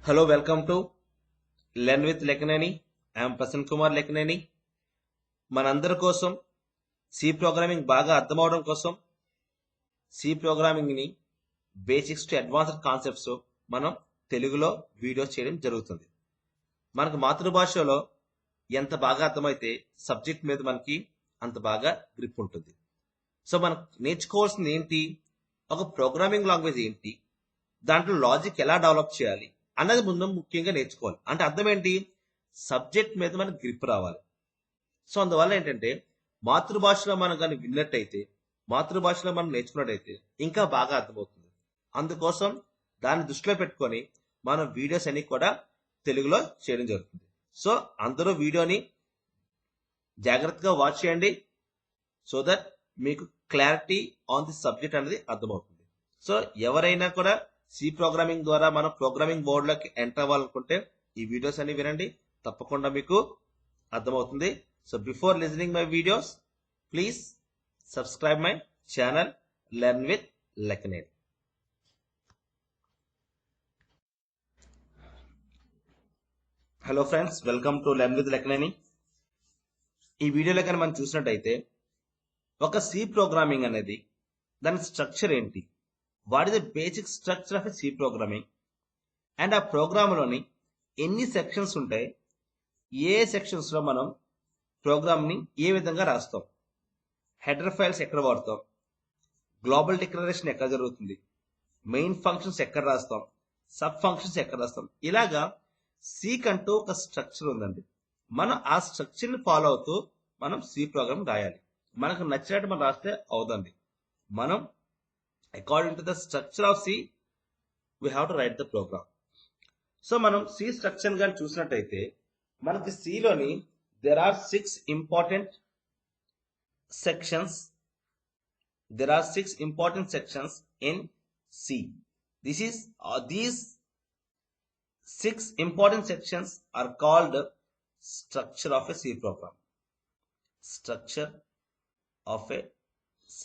Hello, welcome to Learn with Lekneni. I am Prasann Kumar Lekneni. మనందరి కోసం C programming బాగా అర్థమవడం కోసం సి ప్రోగ్రామింగ్ని బేసిక్స్ టు అడ్వాన్స్డ్ కాన్సెప్ట్స్ మనం తెలుగులో వీడియోస్ చేయడం జరుగుతుంది. మనకు మాతృభాషలో ఎంత బాగా అర్థమైతే సబ్జెక్ట్ మీద మనకి అంత బాగా గ్రిప్ ఉంటుంది. సో మనం నేర్చుకోవాల్సింది ఏంటి, ఒక ప్రోగ్రామింగ్ లాంగ్వేజ్ ఏంటి, దాంట్లో లాజిక్ ఎలా డెవలప్ చేయాలి అన్నది ముందు ముఖ్యంగా నేర్చుకోవాలి. అంటే అర్థం ఏంటి, సబ్జెక్ట్ మీద మనకు గ్రిప్ రావాలి. సో అందువల్ల ఏంటంటే మాతృభాషలో మనం కానీ విన్నట్టయితే, మాతృభాషలో మనం నేర్చుకున్నట్టయితే ఇంకా బాగా అర్థమవుతుంది. అందుకోసం దాన్ని దృష్టిలో పెట్టుకొని మనం వీడియోస్ అన్ని కూడా తెలుగులో చేయడం జరుగుతుంది. సో అందరూ వీడియోని జాగ్రత్తగా వాచ్ చేయండి, సో దట్ మీకు క్లారిటీ ఆన్ ది సబ్జెక్ట్ అనేది అర్థమవుతుంది. సో ఎవరైనా కూడా సి ప్రోగ్రామింగ్ ద్వారా మన ప్రోగ్రామింగ్ బోర్డులోకి ఎంటర్ అవ్వాలనుకుంటే ఈ వీడియోస్ అన్ని వినండి, తప్పకుండా మీకు అర్థమవుతుంది. So before listening my videos, please subscribe my channel learn with Lekneni. Hello friends, welcome to learn with Lekneni. ఈ వీడియోలో కానీ మనం చూసినట్టయితే ఒక సి ప్రోగ్రామింగ్ అనేది దాని స్ట్రక్చర్ ఏంటి, what is the basic structure of a C programming, and ఆ ప్రోగ్రామ్లోని ఎన్ని సెక్షన్స్ ఉంటాయి, ఏ సెక్షన్స్లో మనం ప్రోగ్రామ్ని ఏ విధంగా రాస్తాం, హెడర్ ఫైల్స్ ఎక్కడ వాడతాం, గ్లోబల్ డిక్లరేషన్ ఎక్కడ జరుగుతుంది, మెయిన్ ఫంక్షన్స్ ఎక్కడ రాస్తాం, సబ్ ఫంక్షన్స్ ఎక్కడ రాస్తాం, ఇలాగా సి కంటూ ఒక స్ట్రక్చర్ ఉందండి. మనం ఆ స్ట్రక్చర్ని ఫాలో అవుతూ మనం సి ప్రోగ్రామ్ రాయాలి. మనకు నచ్చినట్టు మనం రాస్తే అవుతుంది. మనం according to the structure of C we have to write the program. So మనం సి స్ట్రక్చర్ కానీ చూసినట్టయితే మనకి సిలోని there are six important sections. There are six important sections in C. These six important sections are called structure of a C program. Structure of a C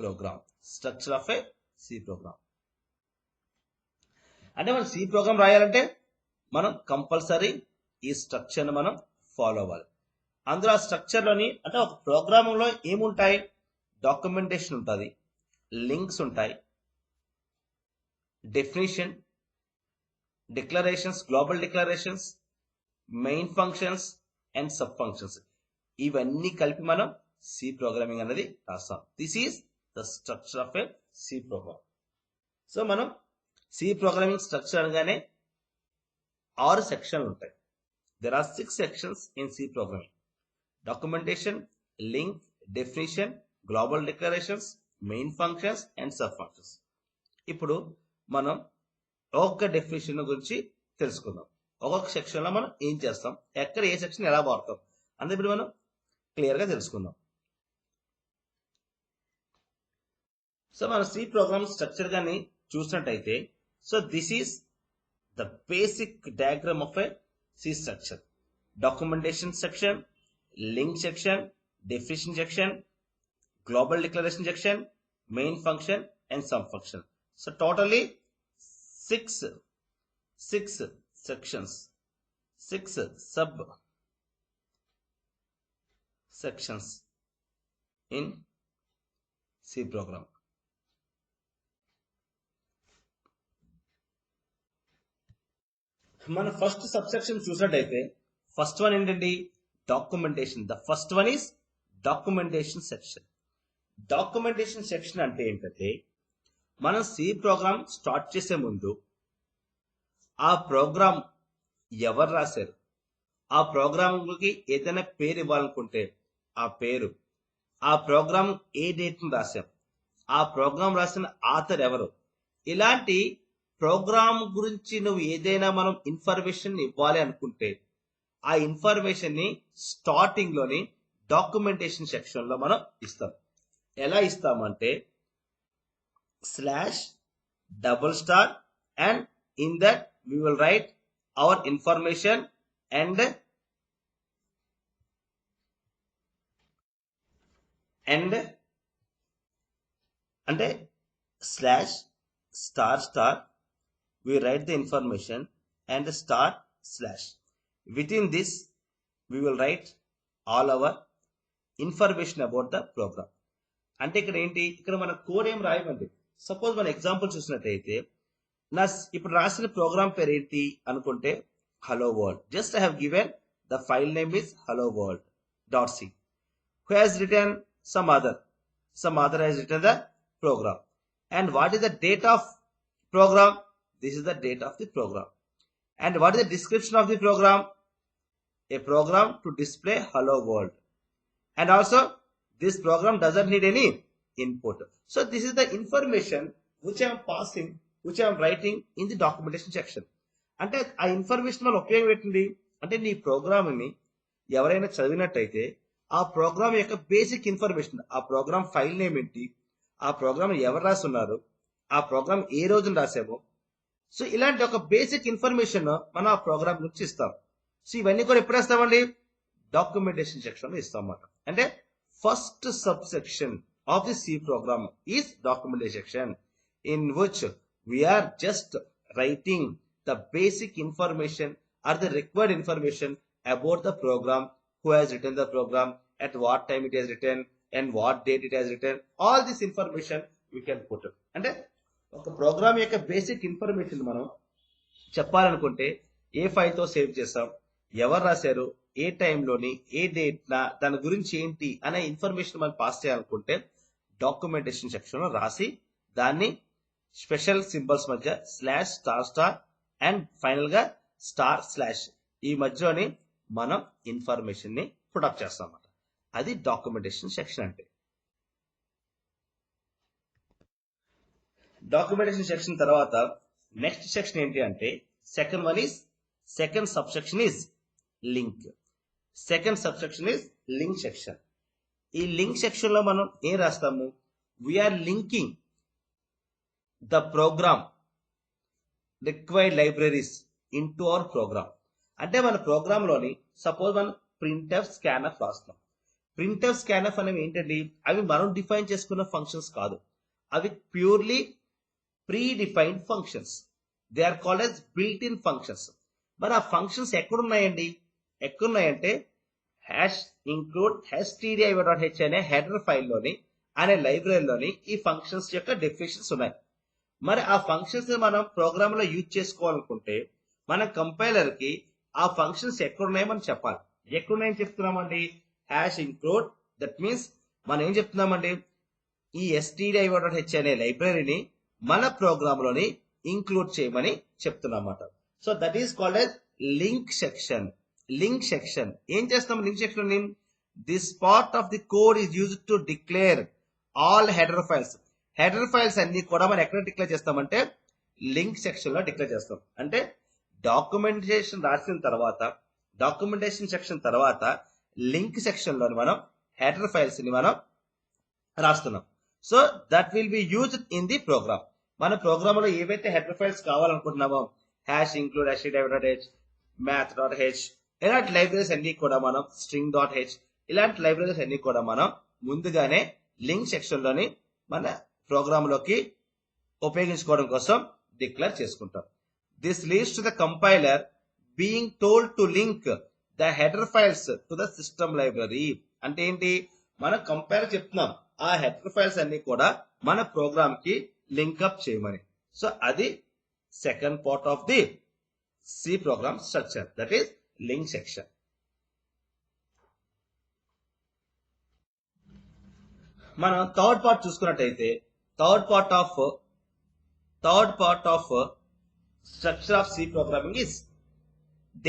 program. Structure of a C program. అంటే మనం C program రాయాలంటే మనం compulsory ఈ స్ట్రక్చర్ని మనం follow అవ్వాలి. అందులో ఆ స్ట్రక్చర్లోని అంటే ఒక ప్రోగ్రామింగ్లో ఏముంటాయి, డాక్యుమెంటేషన్ ఉంటుంది, లింక్స్ ఉంటాయి, definition, declarations, global declarations, main functions and sub functions, ఇవన్నీ కలిపి మనం సి ప్రోగ్రామింగ్ అనేది రాస్తాం. This is the structure of a C program. So మనం సి ప్రోగ్రామింగ్ స్ట్రక్చర్ అనగానే 6 సెక్షన్లు ఉంటాయి. There are 6 sections in C programming: documentation, link, definition, global declarations, main functions and sub functions. ఇప్పుడు మనం ఒక్కొక్క డెఫినేషన్ గురించి తెలుసుకుందాం. ఒక్కొక్క సెక్షన్ లో మనం ఏం చేస్తాం, ఎక్కడ ఏ సెక్షన్ ఎలా వాడతాం అనేది ఇప్పుడు మనం క్లియర్ గా తెలుసుకుందాం. సో మనం సి ప్రోగ్రామ్ స్ట్రక్చర్ గాని చూసినట్టయితే, so this is the basic diagram of a C structure: documentation section, link section, definition section, global declaration section, main function and sub function. So totally six sections, 6 sub sections in C program. మన first sub section చూసినట్టయితే first one ఏంటండి, documentation. The first one is documentation section. Documentation section అంటే ఏంటంటే, మనం C program start చేసే ముందు ఆ programme ఎవరు రాశారు, ఆ ప్రోగ్రామ్కి ఏదైనా పేరు ఇవ్వాలనుకుంటే ఆ పేరు, ఆ ప్రోగ్రామ్ ఏ డేట్ని రాశాం, ఆ ప్రోగ్రామ్ రాసిన ఆథర్ ఎవరు, ఇలాంటి ప్రోగ్రామ్ గురించి నువ్వు ఏదైనా మనం ఇన్ఫర్మేషన్ ఇవ్వాలి అనుకుంటే ఆ ఇన్ఫర్మేషన్ ని స్టార్టింగ్ లోని డాక్యుమెంటేషన్ సెక్షన్ లో మనం ఇస్తాం. ఎలా ఇస్తామంటే /" and in that we will write our information and అంటే /" we write the information and */. Within this, we will write all our information about the program. అంటే ఇక్కడ ఏంటి, ఇక్కడ మన కోడ్ ఏం రాయమండి. సపోజ్ మన ఎగ్జాంపుల్ చూసినట్టయితే ఇప్పుడు రాసిన ప్రోగ్రామ్ పేరు ఏంటి అనుకుంటే hello world. Just I have given the file name is hello world.c. Who has written some other has written the program. And what is the date of program? This is the date of the program. And what is the description of the program? A program to display hello world. And also this program doesn't need any input. So this is the information which I am passing, which I am writing in the documentation section. అంటే ఆ information వల్ల ఉపయోగం ఏంటి అంటే నీ programme ని ఎవరైనా చదివినట్టయితే ఆ ప్రోగ్రామ్ యొక్క బేసిక్ ఇన్ఫర్మేషన్, ఆ ప్రోగ్రామ్ ఫైల్ నేమ్ ఏంటి, ఆ ప్రోగ్రామ్ ఎవరు రాస్తున్నారు, ఆ ప్రోగ్రామ్ ఏ రోజున రాసామో, సో ఇలాంటి ఒక బేసిక్ ఇన్ఫర్మేషన్ మనం ఆ ప్రోగ్రామ్ నుంచి ఇస్తాం. సో ఇవన్నీ కూడా ఎప్పుడు ఇస్తామండి, డాక్యుమెంటేషన్ సెక్షన్ లో ఇస్తాం అన్నమాట. అంటే first sub section of the C program is documentation section, in which we are just writing the basic information or the required information about the program, who has written the program, at what time it has written, and what date it has written. All this information we can put. అంటే ఒక programme యొక్క basic information మనం చెప్పాలనుకుంటే ఏ file తో save చేస్తాం, ఎవరు రాశారు, ఏ టైంలోని, ఏ డేట్ నా, దాని గురించి ఏంటి అనే ఇన్ఫర్మేషన్ మనం పాస్ చేయాలనుకుంటే డాక్యుమెంటేషన్ సెక్షన్ లో రాసి దాన్ని స్పెషల్ సింబల్స్ మధ్య /** అండ్ ఫైనల్ గా */ ఈ మధ్యలోని మనం ఇన్ఫర్మేషన్ ని ప్రొడక్ట్ చేస్తాం అన్నమాట. అది డాక్యుమెంటేషన్ సెక్షన్ అంటే. డాక్యుమెంటేషన్ సెక్షన్ తర్వాత నెక్స్ట్ సెక్షన్ ఏంటి అంటే second sub section is link. Second sub section is link section. ఈ లింక్ సెక్షన్ లో మనం ఏం రాస్తాము, we are linking the program required libraries into our program. అంటే మన ప్రోగ్రామ్ లోని సపోజ్ మనం ప్రింట్ఎఫ్ స్కాన్ఎఫ్ రాస్తాం. ప్రింట్ఎఫ్ స్కాన్ఎఫ్ అనేవి ఏంటండి, అవి మనం డిఫైన్ చేసుకున్న ఫంక్షన్స్ కాదు, అవి purely predefined functions. They are called as built in functions. మరి ఆ ఫంక్షన్స్ ఎక్కడున్నాయంటే #include stdio.h అనే హెడర్ ఫైల్లోని అనే లైబ్రరీలోని ఈ ఫంక్షన్స్ యొక్క డెఫినేషన్స్ ఉన్నాయి. మరి ఆ ఫంక్షన్స్ మనం ప్రోగ్రామ్ లో యూజ్ చేసుకోవాలనుకుంటే మన కంపైలర్ కి ఆ ఫంక్షన్స్ ఎక్కడున్నాయో మనం చెప్పాలి. ఎక్కడున్నాయని చెప్తున్నామండి, #include. దట్ మీన్స్ మనం ఏం చెప్తున్నామండి, ఈ stdio.h అనే లైబ్రరీని మన ప్రోగ్రామ్ లోని ఇంక్లూడ్ చేయమని చెప్తున్నమాట. So that is called as link section. Link section ఏం చేస్తాం, link section this part of the code is used to declare all header files. Header files అన్ని కూడా మనం ఎక్కడ డిక్లేర్ చేస్తామంటే లింక్ సెక్షన్ లో డిక్లేర్ చేస్తాం. అంటే డాక్యుమెంటేషన్ రాసిన తర్వాత, డాక్యుమెంటేషన్ సెక్షన్ తర్వాత లింక్ సెక్షన్ లో మనం హెడర్ ఫైల్స్ ని మనం రాస్తున్నాం. So that will be used in the program. మన ప్రోగ్రామ్ లో ఏవైతే header files కావాలనుకుంటున్నామో #include stdio.h, math.h ఇలాంటి లైబ్రరీస్ అన్ని కూడా మనం string.h ఇలాంటి లైబ్రరీస్ అన్ని కూడా మనం ముందుగానే లింక్ సెక్షన్ లోని మన ప్రోగ్రామ్ లోకి ఉపయోగించుకోవడం కోసం డిక్లేర్ చేసుకుంటాం. This leads to the compiler being told to link the header files to the system library. అంటే ఏంటి, మనం కంపైలర్ చెప్తున్నాం ఆ హెడర్ ఫైల్స్ అన్ని కూడా మన ప్రోగ్రామ్ కి లింక్ అప్ చేయమని. సో అది second part of the C program structure, that is link section. మనం థర్డ్ పార్ట్ చూసుకున్నట్టయితే third part of structure of C programming is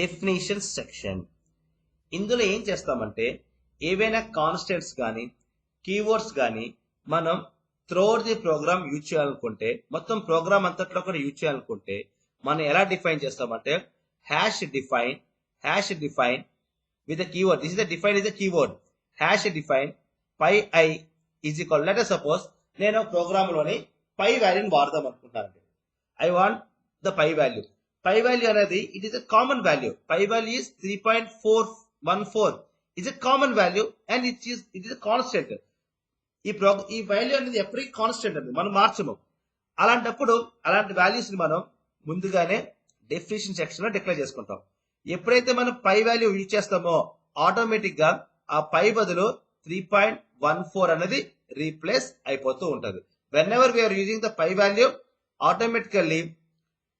definition section. ఇందులో ఏం చేస్తామంటే ఏవైనా కాన్స్టెంట్స్ కానీ కీవర్డ్స్ కానీ మనం త్రూఅవుట్ ది ప్రోగ్రామ్ యూజ్ చేయాలనుకుంటే, మొత్తం ప్రోగ్రామ్ అంతట్లో కూడా యూజ్ చేయాలనుకుంటే మనం ఎలా డిఫైన్ చేస్తామంటే #define with a keyword. This is the define is a keyword. #define pi is equal. Let us suppose నేను ప్రోగ్రామ్ లోని పై వాల్యూని వాడదాం అనుకుంటున్నాను. I want the pi value. Pi value అనేది it is a common value. Pi value is 3.414 is a common value and it is a constant. ఈ value అనేది ఎప్పటికీ constant అండి, మనం మార్చము. అలాంటప్పుడు అలాంటి వాల్యూస్ ని మనం ముందుగానే డెఫినిషన్ సెక్షన్ లో డిక్లేర్ చేసుకుంటాం. ఎప్పుడైతే మనం పై వాల్యూ యూజ్ చేస్తామో ఆటోమేటిక్ గా ఆ పై బదులు 3.14 అనేది రీప్లేస్ అయిపోతూ ఉంటది. Whenever we are using the pi value automatically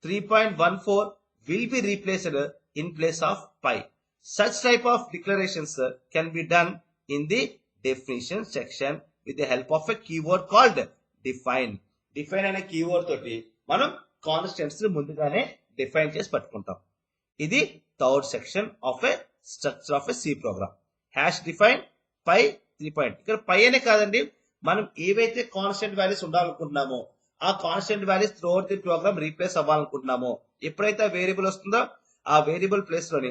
3.14 will be replaced in place of pi. Such type of declarations can be done in the definition section with the help of a keyword called define. Define అనే keyword తోటి మనం constants ముందుగానే define చేసి పట్టుకుంటాం. ఇది third section of a structure of a C program. Hash define pi 3 point. ఇక్కడ pi అనే కాదండి, మనం ఏవైతే కాన్స్టెంట్ వాల్యూస్ ఉండాలనుకుంటున్నామో ఆ constant values throughout the program replace అవ్వాలనుకుంటున్నామో ఎప్పుడైతే వేరియబుల్ వస్తుందో ఆ వేరియబుల్ ప్లేస్ లోని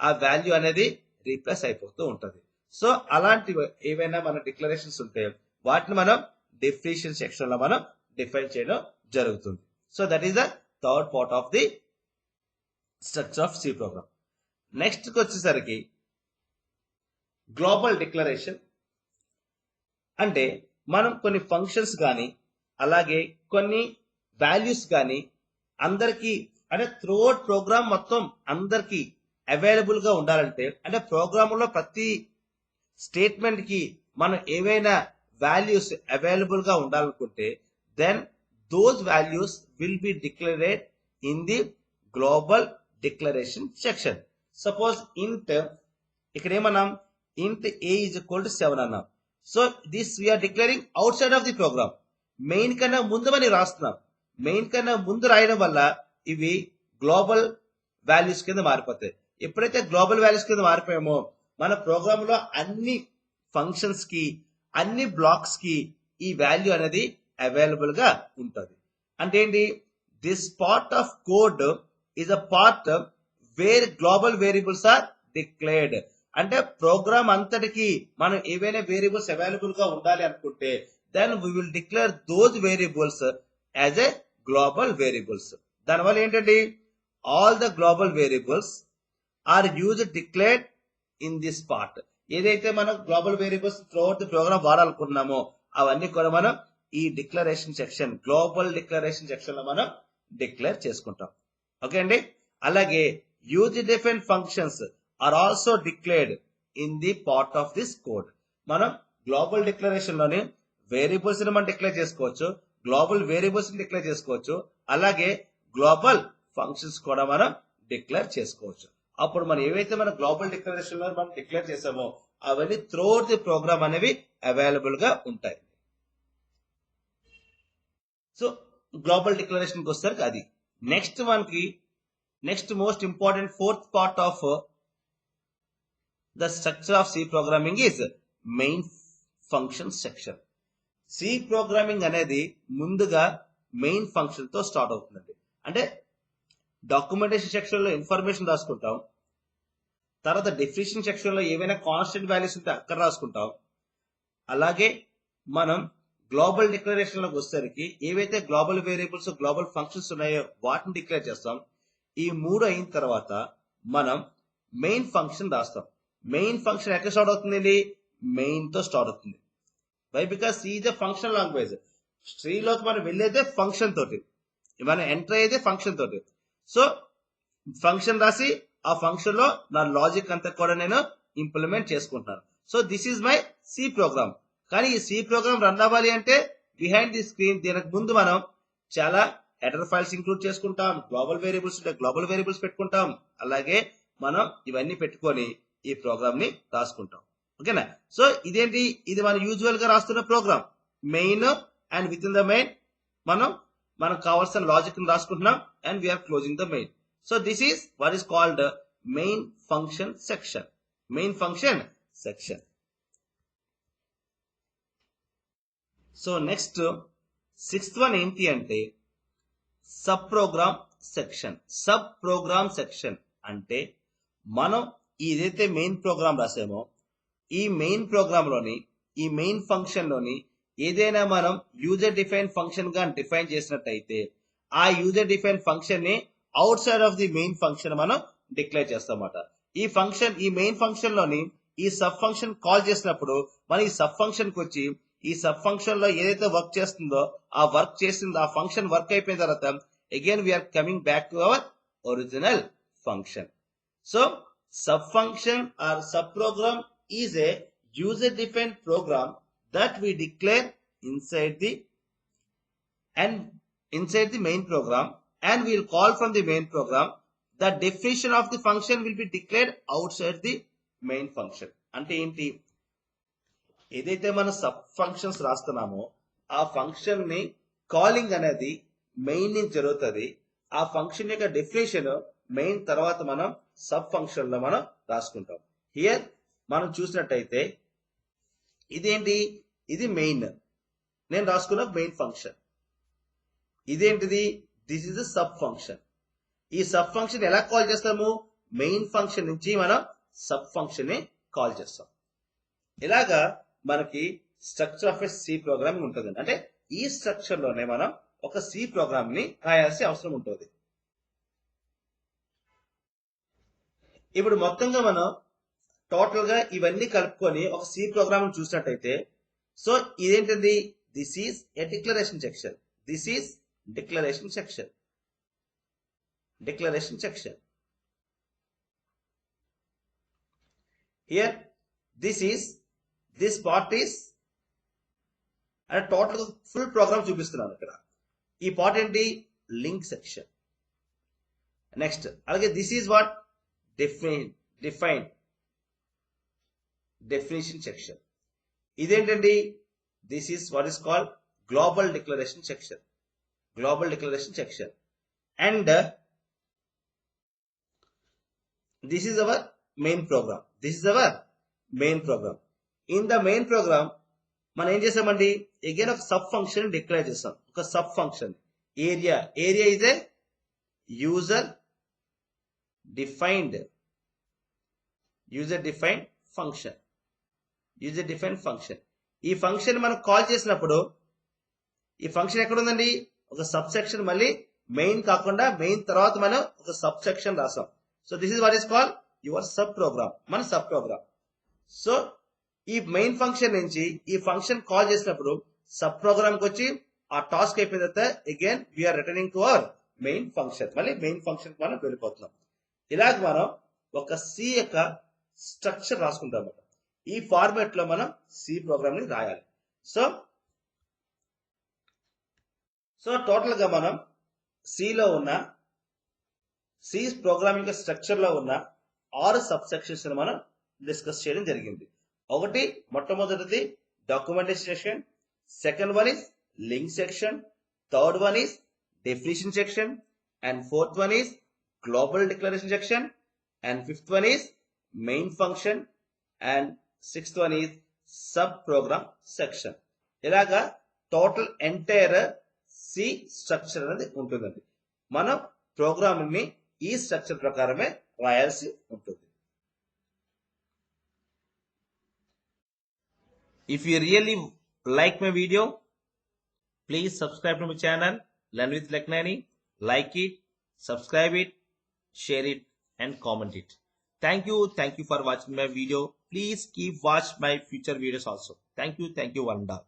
ఆ వాల్యూ అనేది రీప్లేస్ అయిపోతూ ఉంటది. సో అలాంటి ఏవైనా మన డిక్లరేషన్స్ ఉంటే వాటిని మనం డెఫినిషన్ సెక్షన్ లో మనం డిఫైన్ చేయడం జరుగుతుంది. So that is the third part of the structure of C program. Next వచ్చేసరికి గ్లోబల్ డిక్లరేషన్. అంటే మనం కొన్ని ఫంక్షన్స్ కానీ అలాగే కొన్ని వాల్యూస్ కానీ అందరికి అంటే త్రూఅవుట్ ప్రోగ్రామ్ మొత్తం అందరికి అవైలబుల్ గా ఉండాలంటే అంటే ప్రోగ్రామ్ లో ప్రతి స్టేట్మెంట్ కి మనం ఏవైనా వాల్యూస్ అవైలబుల్ గా ఉండాలనుకుంటే then those values will be declared in the global declaration section. Suppose int ఇక్కడ ఏమన్నాం, ఇంట్ a is equal to 7 అన్నాం. So this we are declaring outside of the program. Main కన్నా ముందు మనం రాస్తున్నాం. మెయిన్ కన్నా ముందు రాయడం వల్ల ఇవి గ్లోబల్ వాల్యూస్ కింద మారిపోతాయి. ఎప్పుడైతే గ్లోబల్ వాల్యూస్ కింద మారిపోయామో మన ప్రోగ్రామ్ లో అన్ని ఫంక్షన్స్ కి అన్ని బ్లాక్స్ కి ఈ వాల్యూ అనేది అవైలబుల్ గా ఉంటుంది. అంటే ఏంటి, this part of code is a part where global variables are declared. అంటే ప్రోగ్రామ్ అంతటికి మనం ఏవైనా వేరియబుల్స్ అవైలబుల్ గా ఉండాలి అనుకుంటే then we will declare those variables as a global variables. దానివల్ల ఏంటండి, all the global variables are used declared in this part. ఏదైతే మనం global variables throughout the program వాడాలనుకున్నామో అవన్నీ కూడా మనం ఈ declaration section global declaration section లో మనం డిక్లేర్ చేసుకుంటాం. ఓకే అండి. అలాగే use different functions are also declared in the part of this code. మనం గ్లోబల్ డిక్లరేషన్ లోని వేరియబుల్స్ ని మనం డిక్లేర్ చేసుకోవచ్చు, గ్లోబల్ వేరియబుల్స్ ని డిక్లేర్ చేసుకోవచ్చు, అలాగే గ్లోబల్ ఫంక్షన్స్ కూడా మనం డిక్లేర్ చేసుకోవచ్చు. అప్పుడు మనం ఏవైతే మన గ్లోబల్ డిక్లరేషన్ లో మనం డిక్లేర్ చేసామో అవన్నీ త్రూఅవుట్ ది ప్రోగ్రామ్ అనేవి అవైలబుల్ గా ఉంటాయి. సో గ్లోబల్ డిక్లరేషన్ కి వస్తారు అది. నెక్స్ట్ మనకి next most important fourth part of the structure of C programming is main function section. C programming అనేది ముందుగా మెయిన్ ఫంక్షన్ తో స్టార్ట్ అవుతుందండి. అంటే డాక్యుమెంటేషన్ సెక్షన్ లో ఇన్ఫర్మేషన్ రాసుకుంటాం, తర్వాత డెఫినిషన్ సెక్షన్ లో ఏవైనా కాన్స్టెంట్ వాల్యూస్ ఉంటే అక్కడ రాసుకుంటాం, అలాగే మనం గ్లోబల్ డిక్లరేషన్ లోకి వచ్చేసరికి ఏవైతే గ్లోబల్ వేరియబుల్స్ గ్లోబల్ ఫంక్షన్స్ ఉన్నాయో వాటిని డిక్లేర్ చేస్తాం. ఈ మూడు అయిన తర్వాత మనం మెయిన్ ఫంక్షన్ రాస్తాం. మెయిన్ ఫంక్షన్ ఎక్కడ స్టార్ట్ అవుతుంది, మెయిన్ తో స్టార్ట్ అవుతుంది. Why, because C is a function language. స్ట్రీలోకి మనం వెళ్ళేదే ఫంక్షన్ తోటి, మనం ఎంటర్ అయ్యేదే ఫంక్షన్ తోటి. సో ఫంక్షన్ రాసి ఆ ఫంక్షన్ లో నా లాజిక్ అంతా కూడా నేను ఇంప్లిమెంట్ చేసుకుంటాను. So this is my C program. కానీ ఈ సి ప్రోగ్రామ్ రన్ అవ్వాలి అంటే బిహైండ్ ది స్క్రీన్ దీనికి ముందు మనం చాలా హెడర్ ఫైల్స్ ఇంక్లూడ్ చేసుకుంటాం, గ్లోబల్ వేరియబుల్స్ ఉంటే గ్లోబల్ వేరియబుల్స్ పెట్టుకుంటాం, అలాగే మనం ఇవన్నీ పెట్టుకొని ఈ ప్రోగ్రామ్ ని రాసుకుంటాం. ఓకేనా. సో ఇదేంటి, ఇది మనం యూజువల్ గా రాస్తున్న program main, and with in the main మనకు కావాల్సిన లాజిక్ ని రాసుకుంటున్నాం and we are closing the main. So this is what is called main function section. Main function section. So next sixth one ఏంటి అంటే sub program section. Sub program section అంటే మనం ఏదైతే main programme రాసామో ఈ మెయిన్ ప్రోగ్రామ్ లోని ఈ main function లోని ఏదైనా మనం యూజర్ డిఫైన్ ఫంక్షన్ గా డిఫైన్ చేసినట్టయితే ఆ యూజర్ డిఫైన్ ఫంక్షన్ ని out side of the main function మనం డిక్లేర్ చేస్తామన్నమాట. ఈ మెయిన్ ఫంక్షన్ లోని ఈ సబ్ ఫంక్షన్ కాల్ చేసినప్పుడు మనం ఈ సబ్ ఫంక్షన్ కి వచ్చి ఈ సబ్ ఫంక్షన్ లో ఏదైతే వర్క్ చేస్తుందో ఆ వర్క్ చేసిందో ఆ ఫంక్షన్ వర్క్ అయిపోయిన తర్వాత again we are coming back to our original function. So subfunction or subprogram is a user-defined program that we declare inside the main program, and we will call from the main program. The definition of the function will be declared outside the main function. అంటే ఏంటి, ఏదైతే మనం sub functions రాస్తున్నామో ఆ function ని calling అనేది main నుంచి జరుగుతుంది. ఆ ఫంక్షన్ యొక్క డెఫినేషన్ మెయిన్ తర్వాత మనం సబ్ ఫంక్షన్ లో మనం రాసుకుంటాం. హియర్ మనం చూసినట్టయితే ఇదేంటి, ఇది మెయిన్, నేను రాసుకున్న మెయిన్ ఫంక్షన్. ఇదేంటిది, దిస్ ఇస్ సబ్ ఫంక్షన్. ఈ సబ్ ఫంక్షన్ ఎలా కాల్ చేస్తాము, మెయిన్ ఫంక్షన్ నుంచి మనం సబ్ ఫంక్షన్ ని కాల్ చేస్తాం. ఇలాగా మనకి structure of a C programming ఉంటుంది. అంటే ఈ స్ట్రక్చర్ లోనే మనం ఒక సి ప్రోగ్రామ్ ని రాయాల్సిన అవసరం ఉంటుంది. ఇప్పుడు మొత్తంగా మనం టోటల్ గా ఇవన్నీ కలుపుకొని ఒక సి ప్రోగ్రామ్ చూసినట్టయితే, సో ఇదేంటిది, this is a declaration section, this is declaration section, declaration section. Here this part is అంటే టోటల్ ఫుల్ ప్రోగ్రామ్ చూపిస్తున్నాను ఇక్కడ. ఈ పార్ట్ ఏంటి, లింక్ సెక్షన్. నెక్స్ట్ అలాగే this is what definition section. ఇదేంటండి, this is what is called global declaration section, global declaration section. And this is our main program, this is our main program. In the main program మనం ఏం చేసామండి, again ఒక sub function declare చేస్తాం. ఒక sub function area is a user defined function, ఈ function మనం call చేసినప్పుడు ఈ ఫంక్షన్ ఎక్కడ ఉందండి, ఒక సబ్ సెక్షన్, మళ్ళీ మెయిన్ కాకుండా మెయిన్ తర్వాత మనం ఒక సబ్ సెక్షన్ రాసాం. So this is what is called your sub program, మన సబ్ ప్రోగ్రామ్. సో ఈ మెయిన్ ఫంక్షన్ నుంచి ఈ ఫంక్షన్ కాల్ చేసినప్పుడు సబ్ ప్రోగ్రామ్ కి వచ్చి ఆ టాస్క్ అయిపోయిన తర్వాత again we are returning to our main function, మళ్ళీ మెయిన్ ఫంక్షన్ మనం వెళ్ళిపోతున్నాం. ఇలాగ మనం ఒక సి యొక్క స్ట్రక్చర్ రాసుకుంటాం. ఈ ఫార్మాట్ లో మనం సి ప్రోగ్రామ్ ని రాయాలి. సో టోటల్ గా మనం సిలో ఉన్న సి ప్రోగ్రామింగ్ స్ట్రక్చర్ లో ఉన్న 6 సబ్ సెక్షన్స్ మనం డిస్కస్ చేయడం జరిగింది. ఒకటి మొట్టమొదటిది documentation section, second one is link section, third one is definition section, and fourth one is global declaration section, and fifth one is main function, and sixth one is sub program section. ఇలాగా total entire C structure అనేది ఉంటుందండి. మనం programming ని ఈ structure ప్రకారమే రాయాల్సి ఉంటుంది. If you really like my video, please subscribe to my channel Learn with Leknani. Like it, subscribe it, share it and comment it. Thank you for watching my video. Please keep watch my future videos also. Thank you one and all.